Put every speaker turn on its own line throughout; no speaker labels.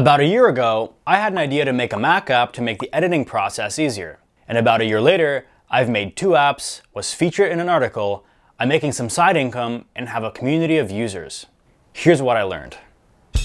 About a year ago, I had an idea to make a Mac app to make the editing process easier. And about a year later, I've made 2 apps, was featured in an article, I'm making some side income, and have a community of users. Here's what I learned.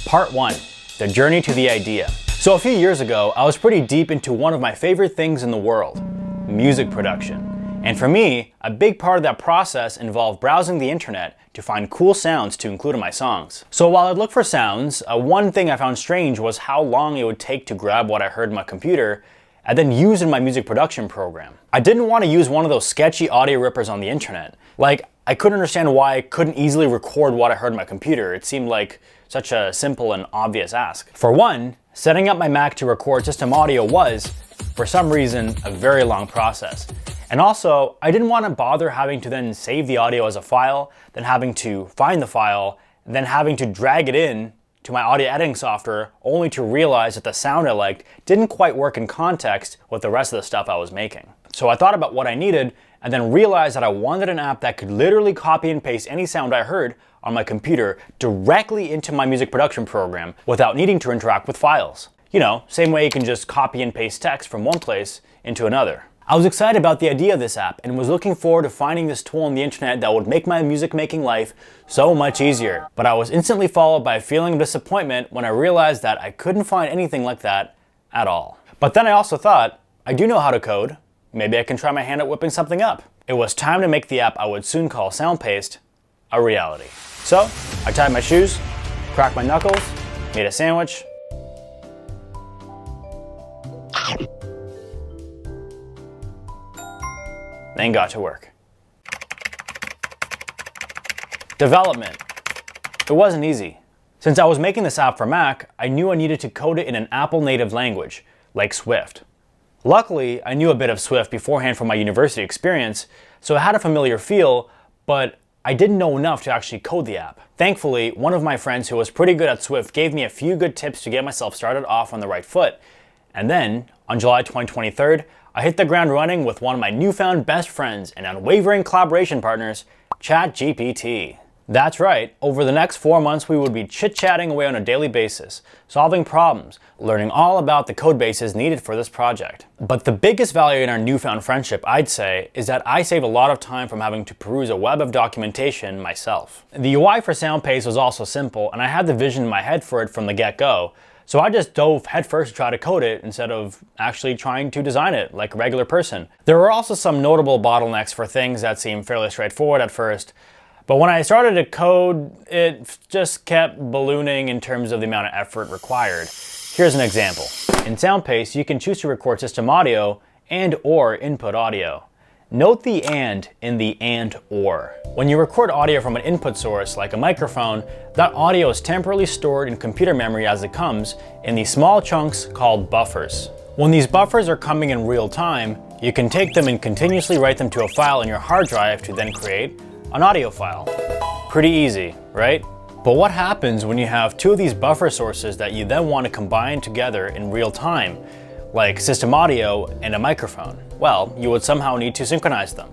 Part 1, the journey to the idea. So a few years ago, I was pretty deep into one of my favorite things in the world, music production. And for me, a big part of that process involved browsing the internet to find cool sounds to include in my songs. So while I'd look for sounds, one thing I found strange was how long it would take to grab what I heard in my computer and then use in my music production program. I didn't want to use one of those sketchy audio rippers on the internet. Like, I couldn't understand why I couldn't easily record what I heard in my computer. It seemed like such a simple and obvious ask. For one, setting up my Mac to record system audio was, for some reason, a very long process. And also, I didn't want to bother having to then save the audio as a file, then having to find the file, then having to drag it in to my audio editing software, only to realize that the sound I liked didn't quite work in context with the rest of the stuff I was making. So I thought about what I needed, and then realized that I wanted an app that could literally copy and paste any sound I heard on my computer directly into my music production program without needing to interact with files. You know, same way you can just copy and paste text from one place into another. I was excited about the idea of this app and was looking forward to finding this tool on the internet that would make my music making life so much easier. But I was instantly followed by a feeling of disappointment when I realized that I couldn't find anything like that at all. But then I also thought, I do know how to code. Maybe I can try my hand at whipping something up. It was time to make the app I would soon call SoundPaste a reality. So I tied my shoes, cracked my knuckles, made a sandwich, then got to work. Development. It wasn't easy. Since I was making this app for Mac, I knew I needed to code it in an Apple native language, like Swift. Luckily, I knew a bit of Swift beforehand from my university experience, so it had a familiar feel, but I didn't know enough to actually code the app. Thankfully, one of my friends who was pretty good at Swift gave me a few good tips to get myself started off on the right foot. And then, on July 23rd, I hit the ground running with one of my newfound best friends and unwavering collaboration partners, ChatGPT. That's right, over the next 4 months we would be chit-chatting away on a daily basis, solving problems, learning all about the code bases needed for this project. But the biggest value in our newfound friendship, I'd say, is that I saved a lot of time from having to peruse a web of documentation myself. The UI for SoundPaste was also simple, and I had the vision in my head for it from the get-go. So I just dove headfirst to try to code it instead of actually trying to design it like a regular person. There were also some notable bottlenecks for things that seemed fairly straightforward at first, but when I started to code, it just kept ballooning in terms of the amount of effort required. Here's an example. In SoundPaste, you can choose to record system audio and/or input audio. Note the and in the and/or. When you record audio from an input source like a microphone, that audio is temporarily stored in computer memory as it comes in these small chunks called buffers. When these buffers are coming in real time, you can take them and continuously write them to a file in your hard drive to then create an audio file. Pretty easy, right? But what happens when you have 2 of these buffer sources that you then want to combine together in real time, like system audio and a microphone? Well, you would somehow need to synchronize them.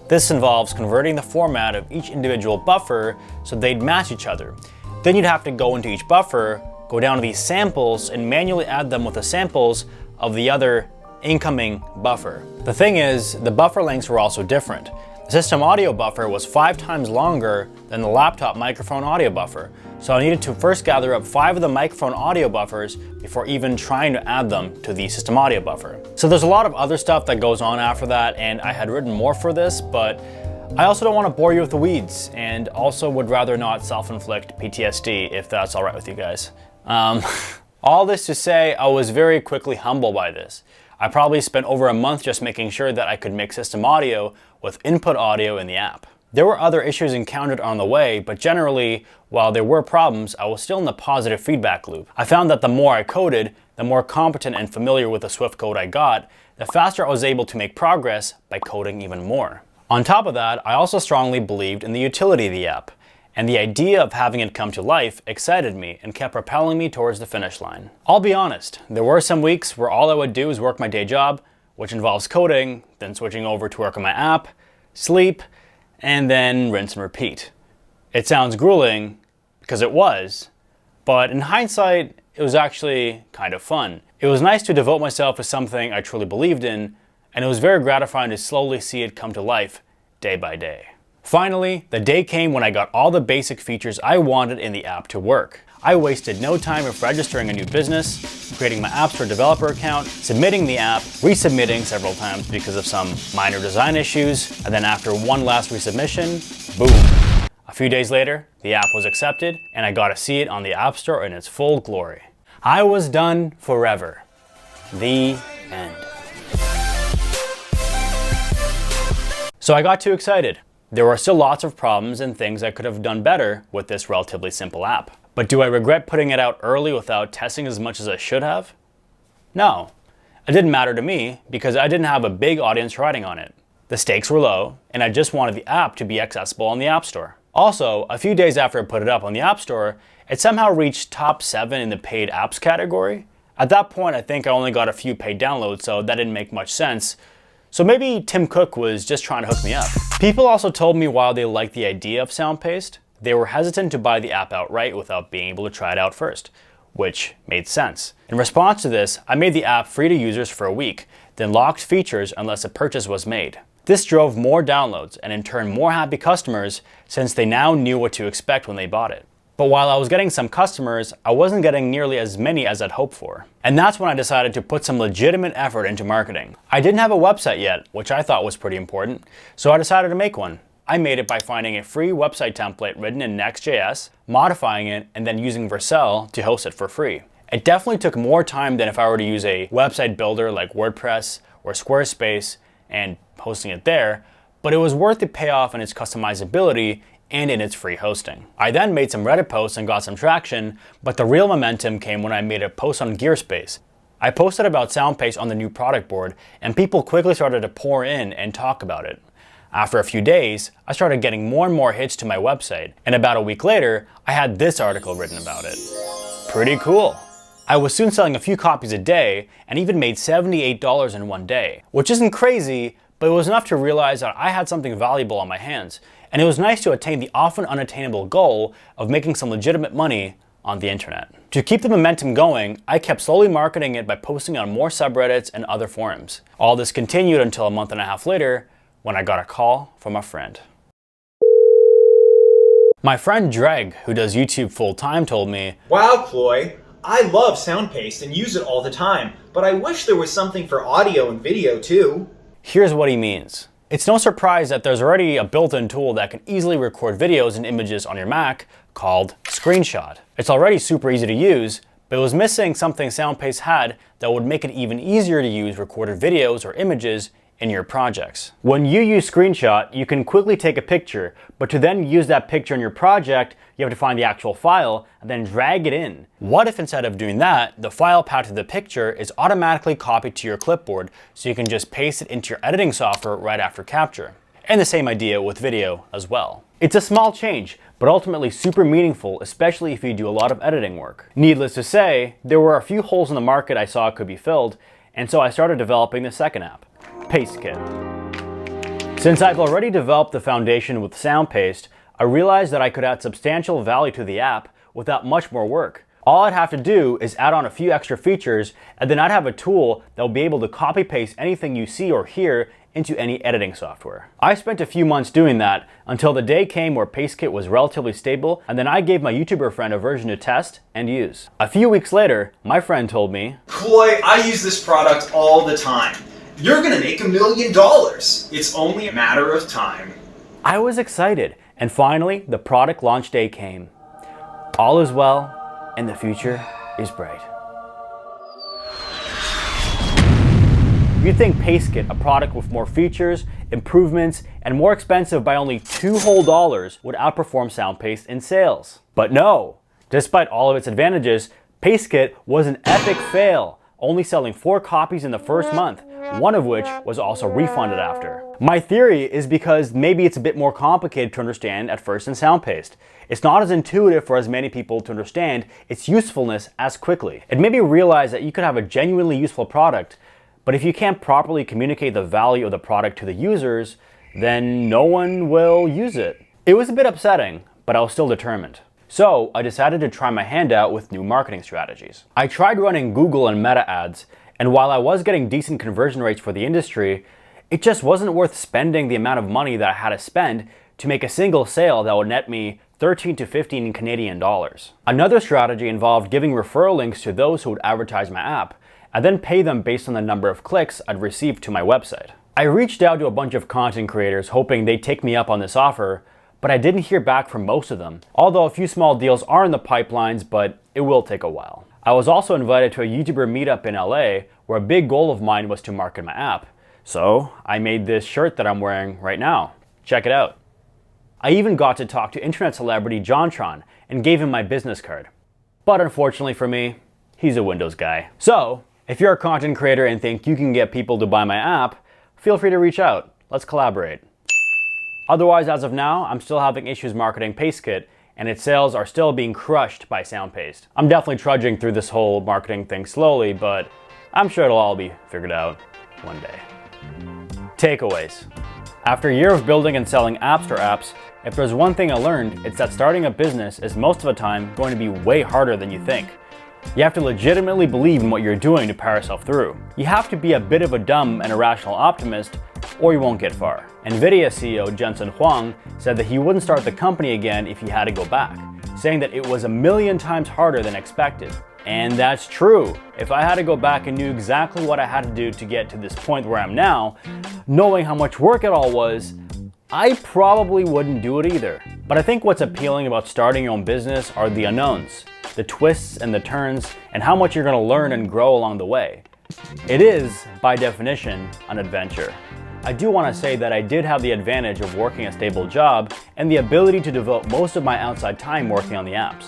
This involves converting the format of each individual buffer so they'd match each other. Then you'd have to go into each buffer, go down to these samples, and manually add them with the samples of the other incoming buffer. The thing is, the buffer lengths were also different. The system audio buffer was 5 times longer than the laptop microphone audio buffer, so I needed to first gather up 5 of the microphone audio buffers before even trying to add them to the system audio buffer. So there's a lot of other stuff that goes on after that, and I had written more for this, but I also don't want to bore you with the weeds, and also would rather not self-inflict PTSD if that's all right with you guys. All this to say, I was very quickly humbled by this. I probably spent over a month just making sure that I could make system audio with input audio in the app. There were other issues encountered on the way, but generally, while there were problems, I was still in the positive feedback loop. I found that the more I coded, the more competent and familiar with the Swift code I got, the faster I was able to make progress by coding even more. On top of that, I also strongly believed in the utility of the app, and the idea of having it come to life excited me and kept propelling me towards the finish line. I'll be honest, there were some weeks where all I would do is work my day job, which involves coding, then switching over to work on my app, sleep, and then rinse and repeat. It sounds grueling, because it was, but in hindsight, it was actually kind of fun. It was nice to devote myself to something I truly believed in, and it was very gratifying to slowly see it come to life day by day. Finally, the day came when I got all the basic features I wanted in the app to work. I wasted no time of registering a new business, creating my App Store developer account, submitting the app, resubmitting several times because of some minor design issues, and then after one last resubmission, boom. A few days later, the app was accepted, and I got to see it on the App Store in its full glory. I was done forever. The end. So I got too excited. There were still lots of problems and things I could have done better with this relatively simple app. But do I regret putting it out early without testing as much as I should have? No. It didn't matter to me because I didn't have a big audience riding on it. The stakes were low, and I just wanted the app to be accessible on the App Store. Also, a few days after I put it up on the App Store, it somehow reached top 7 in the paid apps category. At that point, I think I only got a few paid downloads, so that didn't make much sense. So maybe Tim Cook was just trying to hook me up. People also told me while they liked the idea of SoundPaste, they were hesitant to buy the app outright without being able to try it out first, which made sense. In response to this, I made the app free to users for a week, then locked features unless a purchase was made. This drove more downloads and in turn more happy customers since they now knew what to expect when they bought it. But while I was getting some customers, I wasn't getting nearly as many as I'd hoped for. And that's when I decided to put some legitimate effort into marketing. I didn't have a website yet, which I thought was pretty important, so I decided to make one. I made it by finding a free website template written in Next.js, modifying it, and then using Vercel to host it for free. It definitely took more time than if I were to use a website builder like WordPress or Squarespace and hosting it there, but it was worth the payoff in its customizability and in its free hosting. I then made some Reddit posts and got some traction, but the real momentum came when I made a post on Gearspace. I posted about SoundPaste on the new product board, and people quickly started to pour in and talk about it. After a few days, I started getting more and more hits to my website, and about a week later, I had this article written about it. Pretty cool. I was soon selling a few copies a day, and even made $78 in one day, which isn't crazy, but it was enough to realize that I had something valuable on my hands, and it was nice to attain the often unattainable goal of making some legitimate money on the internet. To keep the momentum going, I kept slowly marketing it by posting on more subreddits and other forums. All this continued until a month and a half later, when I got a call from a friend. My friend Dreg, who does YouTube full-time, told me,
"Wow, Cloy, I love SoundPaste and use it all the time, but I wish there was something for audio and video too."
Here's what he means. It's no surprise that there's already a built-in tool that can easily record videos and images on your Mac called Screenshot. It's already super easy to use, but it was missing something SoundPaste had that would make it even easier to use recorded videos or images in your projects. When you use Screenshot, you can quickly take a picture, but to then use that picture in your project, you have to find the actual file and then drag it in. What if instead of doing that, the file path of the picture is automatically copied to your clipboard so you can just paste it into your editing software right after capture? And the same idea with video as well. It's a small change, but ultimately super meaningful, especially if you do a lot of editing work. Needless to say, there were a few holes in the market I saw could be filled, and so I started developing the second app, PasteKit. Since I've already developed the foundation with SoundPaste, I realized that I could add substantial value to the app without much more work. All I'd have to do is add on a few extra features, and then I'd have a tool that will be able to copy paste anything you see or hear into any editing software. I spent a few months doing that until the day came where PasteKit was relatively stable, and then I gave my YouTuber friend a version to test and use. A few weeks later, my friend told me,
"Cloy, I use this product all the time. You're gonna make $1 million. It's only a matter of time."
I was excited, and finally, the product launch day came. All is well, and the future is bright. You'd think PasteKit, a product with more features, improvements, and more expensive by only $2 whole, would outperform SoundPaste in sales. But no! Despite all of its advantages, PasteKit was an epic fail, only selling 4 copies in the first month, one of which was also refunded after. My theory is because maybe it's a bit more complicated to understand at first in SoundPaste. It's not as intuitive for as many people to understand its usefulness as quickly. It made me realize that you could have a genuinely useful product, but if you can't properly communicate the value of the product to the users, then no one will use it. It was a bit upsetting, but I was still determined. So I decided to try my hand out with new marketing strategies. I tried running Google and Meta ads, and while I was getting decent conversion rates for the industry, it just wasn't worth spending the amount of money that I had to spend to make a single sale that would net me 13 to 15 Canadian dollars. Another strategy involved giving referral links to those who would advertise my app, and then pay them based on the number of clicks I'd received to my website. I reached out to a bunch of content creators hoping they'd take me up on this offer, but I didn't hear back from most of them, although a few small deals are in the pipelines, but it will take a while. I was also invited to a YouTuber meetup in LA where a big goal of mine was to market my app. So I made this shirt that I'm wearing right now. Check it out. I even got to talk to internet celebrity JonTron and gave him my business card. But unfortunately for me, he's a Windows guy. So, if you're a content creator and think you can get people to buy my app, feel free to reach out. Let's collaborate. Otherwise, as of now, I'm still having issues marketing PasteKit, and its sales are still being crushed by SoundPaste. I'm definitely trudging through this whole marketing thing slowly, but I'm sure it'll all be figured out one day. Takeaways. After a year of building and selling App Store apps, if there's one thing I learned, it's that starting a business is most of the time going to be way harder than you think. You have to legitimately believe in what you're doing to power yourself through. You have to be a bit of a dumb and irrational optimist, or you won't get far. NVIDIA CEO Jensen Huang said that he wouldn't start the company again if he had to go back, saying that it was 1,000,000 times harder than expected. And that's true. If I had to go back and knew exactly what I had to do to get to this point where I'm now, knowing how much work it all was, I probably wouldn't do it either. But I think what's appealing about starting your own business are the unknowns, the twists and the turns, and how much you're going to learn and grow along the way. It is, by definition, an adventure. I do want to say that I did have the advantage of working a stable job and the ability to devote most of my outside time working on the apps.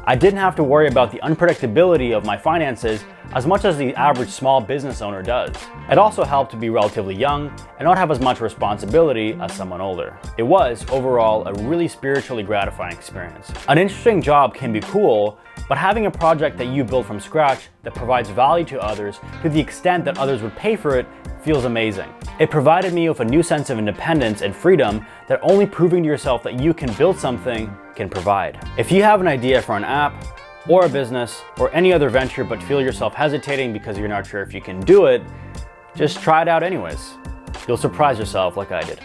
I didn't have to worry about the unpredictability of my finances as much as the average small business owner does. It also helped to be relatively young and not have as much responsibility as someone older. It was, overall, a really spiritually gratifying experience. An interesting job can be cool, but having a project that you build from scratch that provides value to others to the extent that others would pay for it feels amazing. It provided me with a new sense of independence and freedom that only proving to yourself that you can build something can provide. If you have an idea for an app, or a business, or any other venture but feel yourself hesitating because you're not sure if you can do it, just try it out anyways. You'll surprise yourself like I did.